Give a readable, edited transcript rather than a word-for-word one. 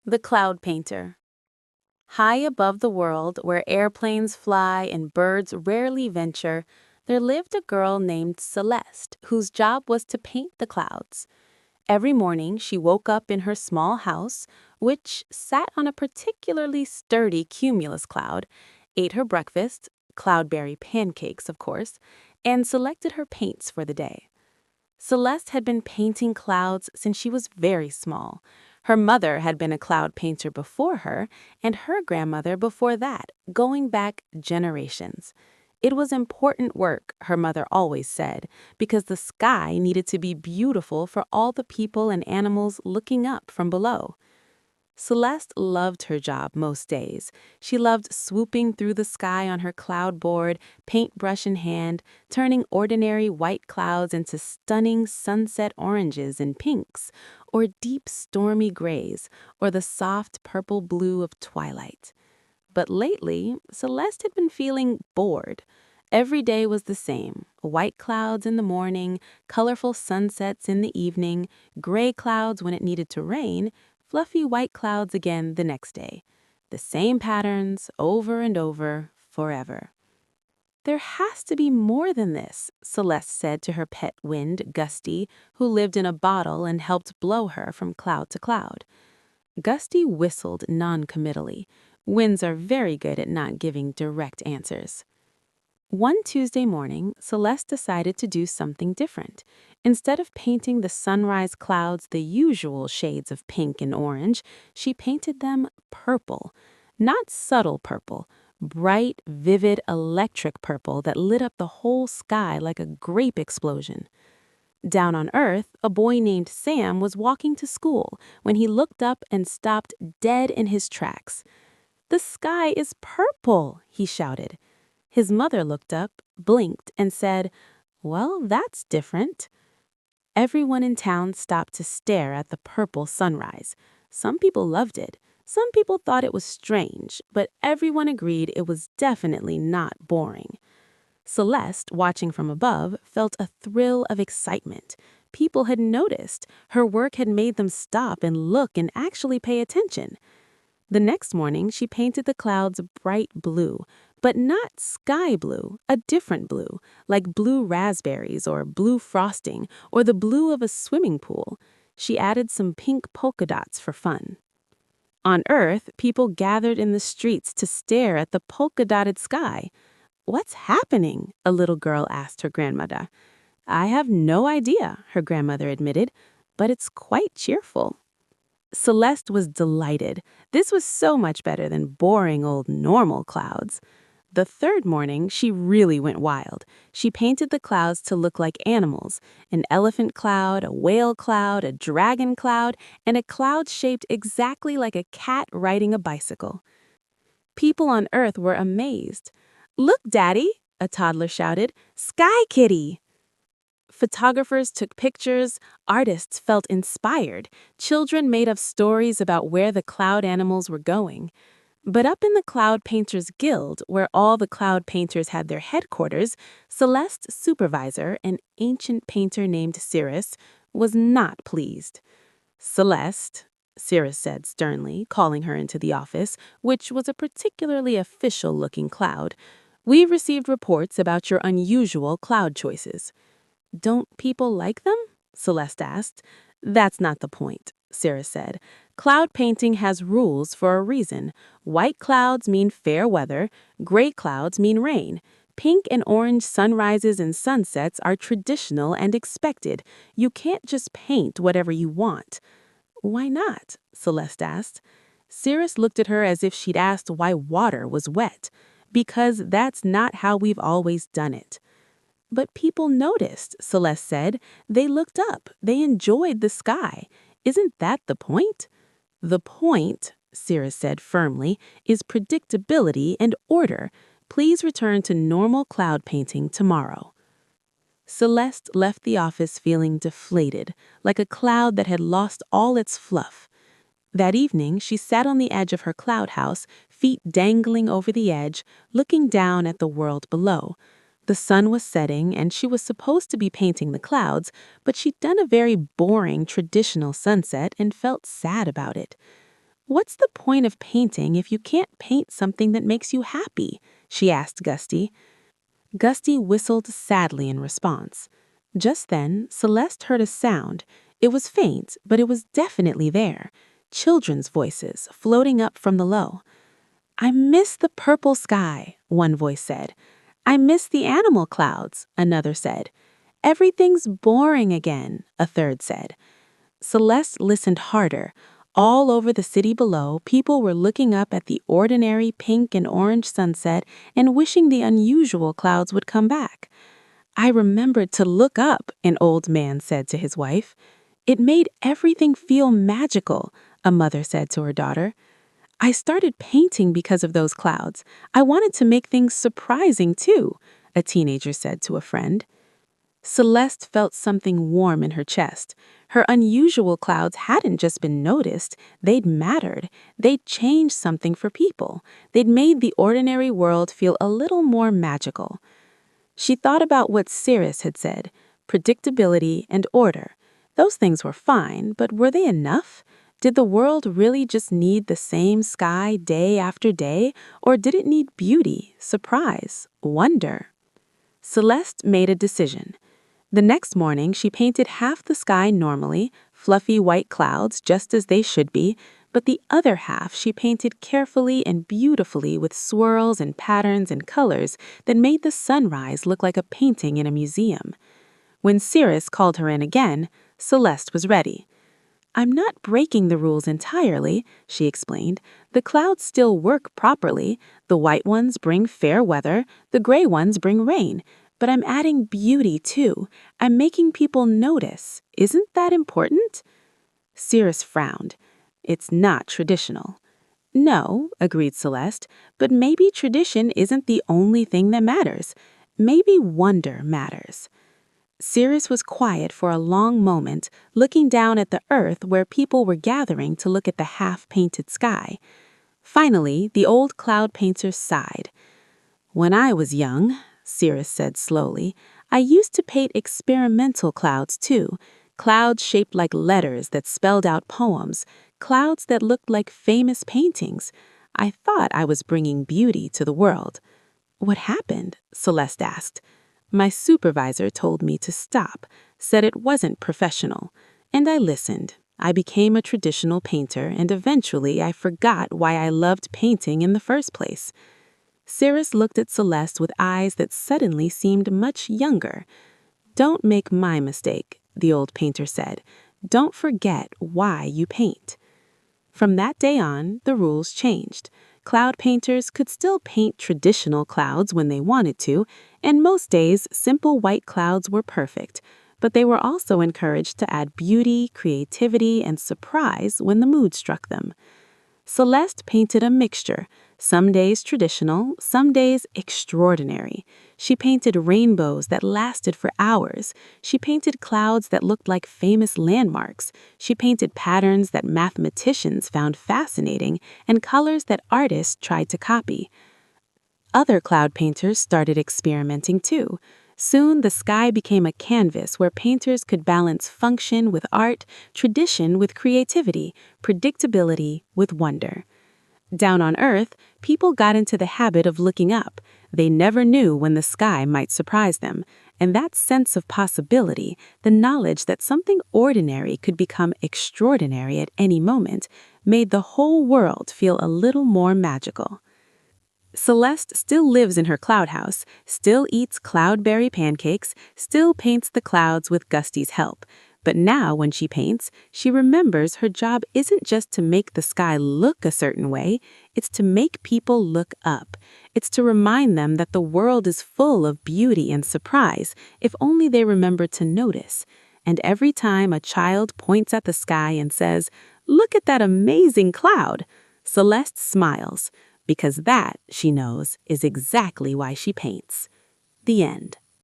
The Cloud Painter. High above the world, where airplanes fly and birds rarely venture, there lived a girl named Celeste, whose job was to paint the clouds. Every morning, she woke up in her small house, which sat on a particularly sturdy cumulus cloud, ate her breakfast, cloudberry pancakes, of course, and selected her paints for the day. Celeste had been painting clouds since she was very small. Her mother had been a cloud painter before her, and her grandmother before that, going back generations. It was important work, her mother always said, because the sky needed to be beautiful for all the people and animals looking up from below. Celeste loved her job most days. She loved swooping through the sky on her cloud board, paintbrush in hand, turning ordinary white clouds into stunning sunset oranges and pinks, or deep stormy grays, or the soft purple blue of twilight. But lately, Celeste had been feeling bored. Every day was the same: white clouds in the morning, colorful sunsets in the evening, gray clouds when it needed to rain, fluffy white clouds again the next day. The same patterns, over and over, forever. There has to be more than this, Celeste said to her pet wind, Gusty, who lived in a bottle and helped blow her from cloud to cloud. Gusty whistled non-committally. Winds are very good at not giving direct answers. One Tuesday morning, Celeste decided to do something different. Instead of painting the sunrise clouds the usual shades of pink and orange, she painted them purple. Not subtle purple, bright, vivid, electric purple that lit up the whole sky like a grape explosion. Down on Earth, a boy named Sam was walking to school when he looked up and stopped dead in his tracks. "The sky is purple," he shouted. His mother looked up, blinked, and said, "Well, that's different." Everyone in town stopped to stare at the purple sunrise. Some people loved it. Some people thought it was strange, but everyone agreed it was definitely not boring. Celeste, watching from above, felt a thrill of excitement. People had noticed. Her work had made them stop and look and actually pay attention. The next morning, she painted the clouds bright blue, but not sky blue, a different blue, like blue raspberries or blue frosting or the blue of a swimming pool. She added some pink polka dots for fun. On Earth, people gathered in the streets to stare at the polka-dotted sky. "What's happening?" a little girl asked her grandmother. "I have no idea," her grandmother admitted, "but it's quite cheerful." Celeste was delighted. This was so much better than boring old normal clouds. The third morning, she really went wild. She painted the clouds to look like animals: an elephant cloud, a whale cloud, a dragon cloud, and a cloud shaped exactly like a cat riding a bicycle. People on Earth were amazed. "Look, Daddy," a toddler shouted, "Sky Kitty!" Photographers took pictures, artists felt inspired, children made up stories about where the cloud animals were going. But up in the Cloud Painters Guild, where all the cloud painters had their headquarters, Celeste's supervisor, an ancient painter named Cirrus, was not pleased. "Celeste," Cirrus said sternly, calling her into the office, which was a particularly official-looking cloud, "we've received reports about your unusual cloud choices." "Don't people like them?" Celeste asked. "That's not the point," Sarah said. "Cloud painting has rules for a reason. White clouds mean fair weather, gray clouds mean rain. Pink and orange sunrises and sunsets are traditional and expected. You can't just paint whatever you want." "Why not?" Celeste asked. Cirrus looked at her as if she'd asked why water was wet. "Because that's not how we've always done it." "But people noticed," Celeste said. "They looked up. They enjoyed the sky. Isn't that the point?" "The point," Cirrus said firmly, "is predictability and order. Please return to normal cloud painting tomorrow." Celeste left the office feeling deflated, like a cloud that had lost all its fluff. That evening, she sat on the edge of her cloud house, feet dangling over the edge, looking down at the world below. The sun was setting, and she was supposed to be painting the clouds, but she'd done a very boring traditional sunset and felt sad about it. "What's the point of painting if you can't paint something that makes you happy?" she asked Gusty. Gusty whistled sadly in response. Just then, Celeste heard a sound. It was faint, but it was definitely there. Children's voices floating up from the low. "I miss the purple sky," one voice said. "I miss the animal clouds," another said. "Everything's boring again," a third said. Celeste listened harder. All over the city below, people were looking up at the ordinary pink and orange sunset and wishing the unusual clouds would come back. "I remembered to look up," an old man said to his wife. "It made everything feel magical," a mother said to her daughter. "I started painting because of those clouds. I wanted to make things surprising too," a teenager said to a friend. Celeste felt something warm in her chest. Her unusual clouds hadn't just been noticed, they'd mattered. They'd changed something for people. They'd made the ordinary world feel a little more magical. She thought about what Cirrus had said, predictability and order. Those things were fine, but were they enough? Did the world really just need the same sky day after day, or did it need beauty, surprise, wonder? Celeste made a decision. The next morning, she painted half the sky normally, fluffy white clouds just as they should be, but the other half she painted carefully and beautifully with swirls and patterns and colors that made the sunrise look like a painting in a museum. When Cirrus called her in again, Celeste was ready. "I'm not breaking the rules entirely," she explained. "The clouds still work properly. The white ones bring fair weather, the gray ones bring rain. But I'm adding beauty too. I'm making people notice. Isn't that important?" Cirrus frowned. "It's not traditional." "No," agreed Celeste, "but maybe tradition isn't the only thing that matters. Maybe wonder matters." Cirrus was quiet for a long moment, looking down at the earth where people were gathering to look at the half-painted sky. Finally, the old cloud painter sighed. "When I was young," Cirrus said slowly, "I used to paint experimental clouds too, clouds shaped like letters that spelled out poems, clouds that looked like famous paintings. I thought I was bringing beauty to the world." "What happened?" Celeste asked. "My supervisor told me to stop, said it wasn't professional. And I listened. I became a traditional painter, and eventually I forgot why I loved painting in the first place." Cirrus looked at Celeste with eyes that suddenly seemed much younger. "Don't make my mistake," the old painter said. "Don't forget why you paint." From that day on, the rules changed. Cloud painters could still paint traditional clouds when they wanted to, and most days, simple white clouds were perfect. But they were also encouraged to add beauty, creativity, and surprise when the mood struck them. Celeste painted a mixture, some days traditional, some days extraordinary. She painted rainbows that lasted for hours. She painted clouds that looked like famous landmarks. She painted patterns that mathematicians found fascinating and colors that artists tried to copy. Other cloud painters started experimenting too. Soon the sky became a canvas where painters could balance function with art, tradition with creativity, predictability with wonder. Down on Earth, people got into the habit of looking up. They never knew when the sky might surprise them. And that sense of possibility, the knowledge that something ordinary could become extraordinary at any moment, made the whole world feel a little more magical. Celeste still lives in her cloud house, still eats cloudberry pancakes, still paints the clouds with Gusty's help. But now when she paints, she remembers her job isn't just to make the sky look a certain way, it's to make people look up. It's to remind them that the world is full of beauty and surprise, if only they remember to notice. And every time a child points at the sky and says, "Look at that amazing cloud," Celeste smiles, because that, she knows, is exactly why she paints. The end.